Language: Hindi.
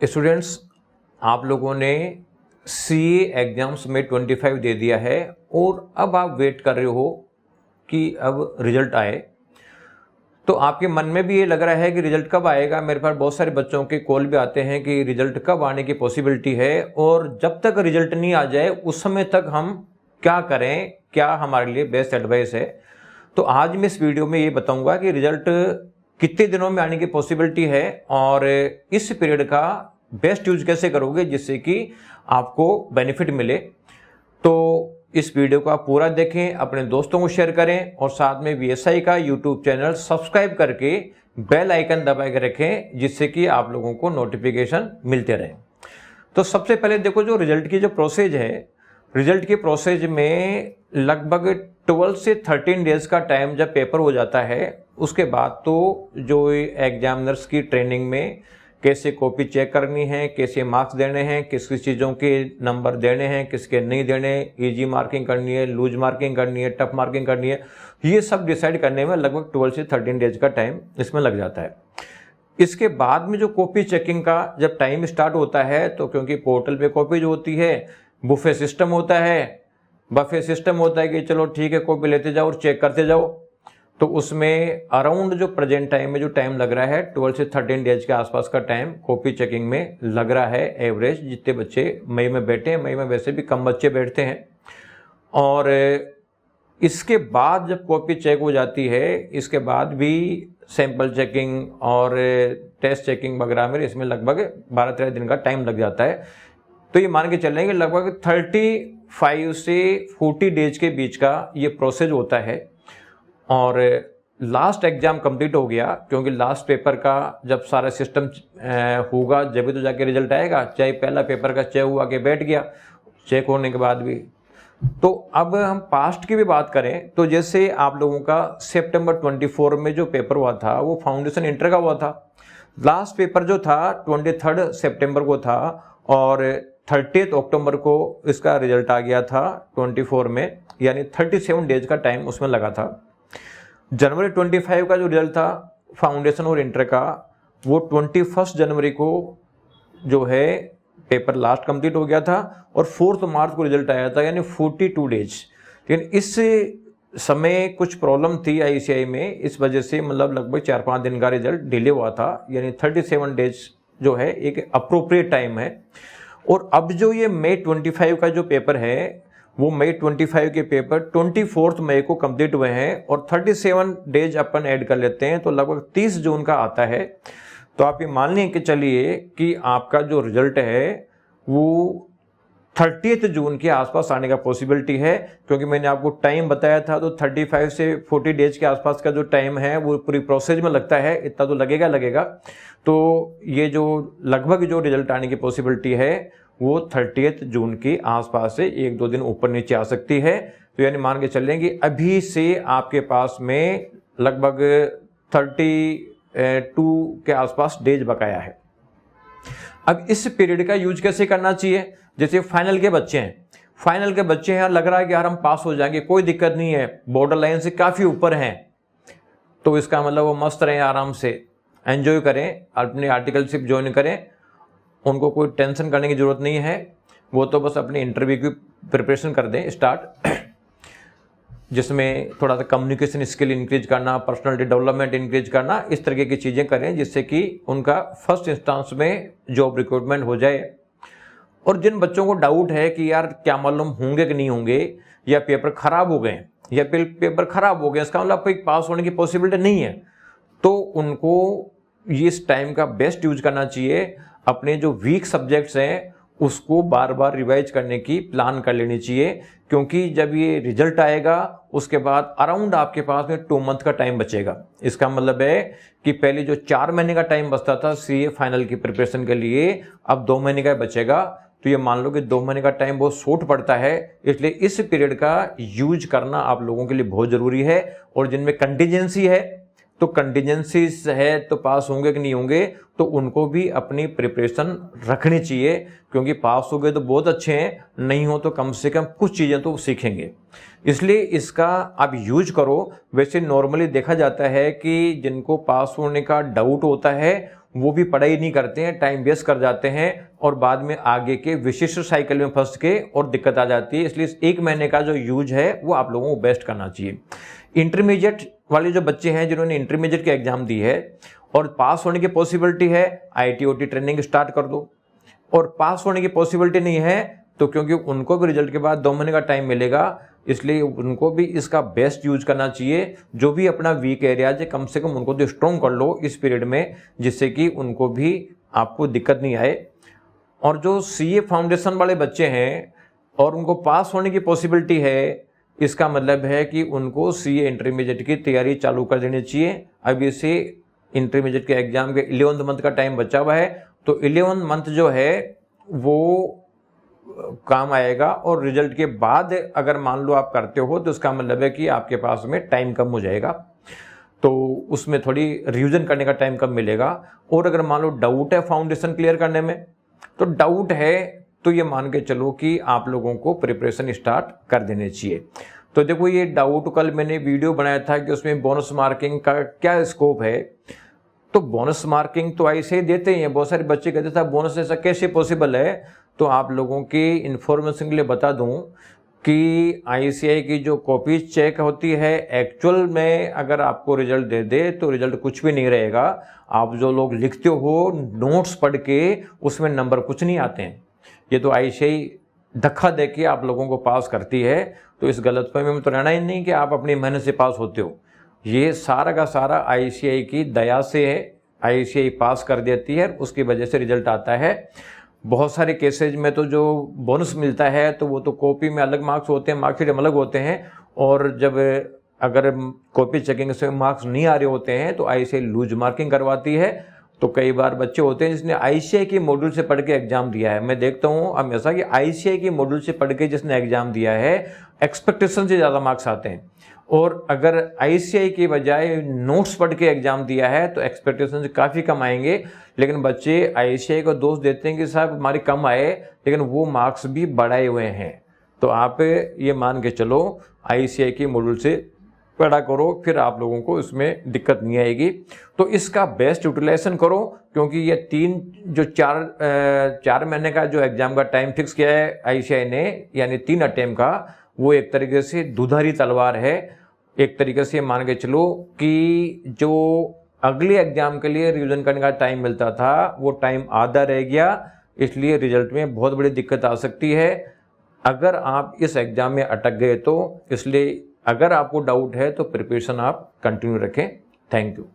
स्टूडेंट्स, आप लोगों ने सीए एग्जाम्स में 25 दे दिया है और अब आप वेट कर रहे हो कि अब रिजल्ट आए। तो आपके मन में भी ये लग रहा है कि रिजल्ट कब आएगा। मेरे पास बहुत सारे बच्चों के कॉल भी आते हैं कि रिजल्ट कब आने की पॉसिबिलिटी है, और जब तक रिजल्ट नहीं आ जाए उस समय तक हम क्या करें, क्या हमारे लिए बेस्ट एडवाइस है। तो आज मैं इस वीडियो में ये बताऊंगा कि रिजल्ट कितने दिनों में आने की पॉसिबिलिटी है और इस पीरियड का बेस्ट यूज कैसे करोगे जिससे कि आपको बेनिफिट मिले। तो इस वीडियो को आप पूरा देखें, अपने दोस्तों को शेयर करें और साथ में VSI का यूट्यूब चैनल सब्सक्राइब करके बेल आइकन दबा के रखें जिससे कि आप लोगों को नोटिफिकेशन मिलते रहे। तो सबसे पहले देखो, जो रिजल्ट की जो प्रोसेस है, रिजल्ट के प्रोसेस में लगभग 12 से 13 डेज का टाइम जब पेपर हो जाता है, उसके बाद तो जो एग्जामिनर्स की ट्रेनिंग में कैसे कॉपी चेक करनी है, कैसे मार्क्स देने हैं, किस किस चीज़ों के नंबर देने हैं, किसके नहीं देने, इजी मार्किंग करनी है, लूज मार्किंग करनी है, टफ मार्किंग करनी है, ये सब डिसाइड करने में लगभग 12 से 13 डेज का टाइम इसमें लग जाता है। इसके बाद में जो कॉपी चेकिंग का जब टाइम स्टार्ट होता है, तो क्योंकि पोर्टल पे कॉपी जो होती है बुफे सिस्टम होता है कि चलो ठीक है कॉपी लेते जाओ और चेक करते जाओ। तो उसमें अराउंड जो प्रेजेंट टाइम में जो टाइम लग रहा है 12 से 13 डेज के आसपास का टाइम कॉपी चेकिंग में लग रहा है। एवरेज जितने बच्चे मई में बैठे हैं, मई में वैसे भी कम बच्चे बैठते हैं। और इसके बाद जब कॉपी चेक हो जाती है, इसके बाद भी सैंपल चेकिंग और टेस्ट चेकिंग वगैरह में इसमें लगभग 12-13 दिन का टाइम लग जाता है। तो ये मान के चलें कि लगभग 35 से 40 डेज के बीच का ये प्रोसेस होता है। और लास्ट एग्जाम कंप्लीट हो गया, क्योंकि लास्ट पेपर का जब सारा सिस्टम होगा जब भी तो जाके रिजल्ट आएगा। चाहे पहला पेपर का चेक हुआ के बैठ गया, चेक होने के बाद भी। तो अब हम पास्ट की भी बात करें तो जैसे आप लोगों का सितंबर 24 में जो पेपर हुआ था वो फाउंडेशन इंटर का हुआ था। लास्ट पेपर जो था 23 सितंबर को था और 30 अक्टूबर को इसका रिजल्ट आ गया था 24 में, यानी 37 डेज का टाइम उसमें लगा था। जनवरी 25 का जो रिजल्ट था फाउंडेशन और इंटर का, वो 21 जनवरी को जो है पेपर लास्ट कंप्लीट हो गया था और 4 मार्च को रिजल्ट आया था, यानी 42 डेज। लेकिन इस समय कुछ प्रॉब्लम थी ICI में, इस वजह से मतलब लगभग 4-5 दिन का रिजल्ट डिले हुआ था, यानी 37 डेज जो है एक अप्रोप्रिएट टाइम है। और अब जो ये मई 25 का जो पेपर है, वो मई 25 के पेपर 24 मई को कंप्लीट हुए हैं और 37 डेज अपन ऐड कर लेते हैं तो लगभग 30 जून का आता है। तो आप ये मान लें कि चलिए कि आपका जो रिजल्ट है वो 30 जून के आसपास आने का पॉसिबिलिटी है, क्योंकि मैंने आपको टाइम बताया था। तो 35 से 40 डेज के आसपास का जो टाइम है वो पूरी प्रोसेस में लगता है, इतना तो लगेगा। तो ये जो लगभग जो रिजल्ट आने की पॉसिबिलिटी है वो 30 जून के आसपास से 1-2 दिन ऊपर नीचे आ सकती है। तो यानी मान के चलें कि अभी से आपके पास में लगभग 32 के आसपास डेज बकाया है। अब इस पीरियड का यूज कैसे करना चाहिए। जैसे फाइनल के बच्चे हैं, लग रहा है कि यार हम पास हो जाएंगे, कोई दिक्कत नहीं है, बॉर्डर लाइन से काफ़ी ऊपर हैं, तो इसका मतलब वो मस्त रहें, आराम से एंजॉय करें, अपनी आर्टिकलशिप ज्वाइन करें, उनको कोई टेंशन करने की ज़रूरत नहीं है। वो तो बस अपने इंटरव्यू की प्रिपरेशन कर दें स्टार्ट, जिसमें थोड़ा सा कम्युनिकेशन स्किल इंक्रीज करना, पर्सनालिटी डेवलपमेंट इंक्रीज करना, इस तरीके की चीज़ें करें जिससे कि उनका फर्स्ट इंस्टेंस में जॉब रिक्रूटमेंट हो जाए। और जिन बच्चों को डाउट है कि यार क्या मालूम होंगे कि नहीं होंगे, या पेपर खराब हो गए या पेपर खराब हो गए, इसका मतलब कोई पास होने की पॉसिबिलिटी नहीं है, तो उनको इस टाइम का बेस्ट यूज करना चाहिए। अपने जो वीक सब्जेक्ट्स हैं उसको बार बार रिवाइज करने की प्लान कर लेनी चाहिए, क्योंकि जब ये रिजल्ट आएगा उसके बाद अराउंड आपके पास में 2 मंथ का टाइम बचेगा। इसका मतलब है कि पहले जो 4 महीने का टाइम बचता था CA फाइनल की प्रिपरेशन के लिए, अब 2 महीने का बचेगा। तो ये मान लो कि 2 महीने का टाइम बहुत शॉर्ट पड़ता है, इसलिए इस पीरियड का यूज करना आप लोगों के लिए बहुत जरूरी है। और जिनमें कंटीजेंसी है, तो कंटीजेंसीज है तो पास होंगे कि नहीं होंगे, तो उनको भी अपनी प्रिपरेशन रखनी चाहिए, क्योंकि पास हो गए तो बहुत अच्छे हैं, नहीं हो तो कम से कम कुछ चीज़ें तो सीखेंगे। इसलिए इसका आप यूज करो। वैसे नॉर्मली देखा जाता है कि जिनको पास होने का डाउट होता है वो भी पढ़ाई नहीं करते हैं, टाइम वेस्ट कर जाते हैं और बाद में आगे के विशिष्ट साइकिल में फंस के और दिक्कत आ जाती है। इसलिए 1 महीने का जो यूज है वो आप लोगों को बेस्ट करना चाहिए। इंटरमीडिएट वाले जो बच्चे हैं जिन्होंने इंटरमीडिएट की एग्जाम दी है और पास होने की पॉसिबिलिटी है, IIT-OT ट्रेनिंग स्टार्ट कर दो। और पास होने की पॉसिबिलिटी नहीं है तो क्योंकि उनको भी रिजल्ट के बाद 2 महीने का टाइम मिलेगा, इसलिए उनको भी इसका बेस्ट यूज करना चाहिए। जो भी अपना वीक एरियाज है कम से कम उनको तो स्ट्रॉन्ग कर लो इस पीरियड में, जिससे कि उनको भी आपको दिक्कत नहीं आए। और जो CA फाउंडेशन वाले बच्चे हैं और उनको पास होने की पॉसिबिलिटी है, इसका मतलब है कि उनको CA इंटरमीडिएट की तैयारी चालू कर देनी चाहिए। अभी से इंटरमीडिएट के एग्जाम के 11th मंथ का टाइम बचा हुआ है, तो 11th मंथ जो है वो काम आएगा। और रिजल्ट के बाद अगर मान लो आप करते हो तो इसका मतलब है कि आपके पास में टाइम कम हो जाएगा, तो उसमें थोड़ी रिवीजन करने का टाइम कम मिलेगा। और अगर मान लो डाउट है फाउंडेशन क्लियर करने में, तो डाउट है तो ये मान के चलो कि आप लोगों को प्रिपरेशन स्टार्ट कर देने चाहिए। तो देखो ये डाउट कल मैंने वीडियो बनाया था कि उसमें बोनस मार्किंग का क्या स्कोप है। तो बोनस मार्किंग तो ऐसे ही देते हैं, बहुत सारे बच्चे कहते थे बोनस ऐसा कैसे पॉसिबल है। तो आप लोगों की इन्फॉर्मेशन के लिए बता दूं कि ICAI की जो कॉपी चेक होती है, एक्चुअल में अगर आपको रिजल्ट दे दे तो रिजल्ट कुछ भी नहीं रहेगा। आप जो लोग लिखते हो नोट्स पढ़ के उसमें नंबर कुछ नहीं आते हैं। ये तो ICAI धक्का दे के आप लोगों को पास करती है। तो इस गलतफहमी में तो रहना ही नहीं कि आप अपनी मेहनत से पास होते हो। ये सारा का सारा ICAI की दया से है, ICAI पास कर देती है, उसकी वजह से रिजल्ट आता है। बहुत सारे केसेज में तो जो बोनस मिलता है तो वो तो कॉपी में अलग मार्क्स होते हैं, मार्कशीट अलग होते हैं। और जब अगर कॉपी चेकिंग से मार्क्स नहीं आ रहे होते हैं तो ICAI लूज मार्किंग करवाती है। तो कई बार बच्चे होते हैं जिसने ICAI की मॉड्यूल से पढ़ के एग्जाम दिया है। मैं देखता हूँ हमेशा कि ICAI की मॉड्यूल से पढ़ के जिसने एग्जाम दिया है एक्सपेक्टेशन से ज़्यादा मार्क्स आते हैं। और अगर ICAI की बजाय नोट्स पढ़ के एग्जाम दिया है तो एक्सपेक्टेशन से काफ़ी कम आएंगे। लेकिन बच्चे ICAI को दोष देते हैं कि साहब हमारे कम आए, लेकिन वो मार्क्स भी बढ़ाए हुए हैं। तो आप ये मान के चलो ICAI की मॉड्यूल से पढ़ा करो, फिर आप लोगों को इसमें दिक्कत नहीं आएगी। तो इसका बेस्ट यूटिलाइजेशन करो, क्योंकि ये 4 महीने का जो एग्जाम का टाइम फिक्स किया है ICAI ने, यानी 3 अटेम्प्ट का, वो एक तरीके से दुधारी तलवार है। एक तरीके से मान के चलो कि जो अगले एग्जाम के लिए रिवीजन करने का टाइम मिलता था वो टाइम आधा रह गया, इसलिए रिजल्ट में बहुत बड़ी दिक्कत आ सकती है अगर आप इस एग्जाम में अटक गए तो। इसलिए अगर आपको डाउट है तो प्रिपरेशन आप कंटिन्यू रखें। Thank you.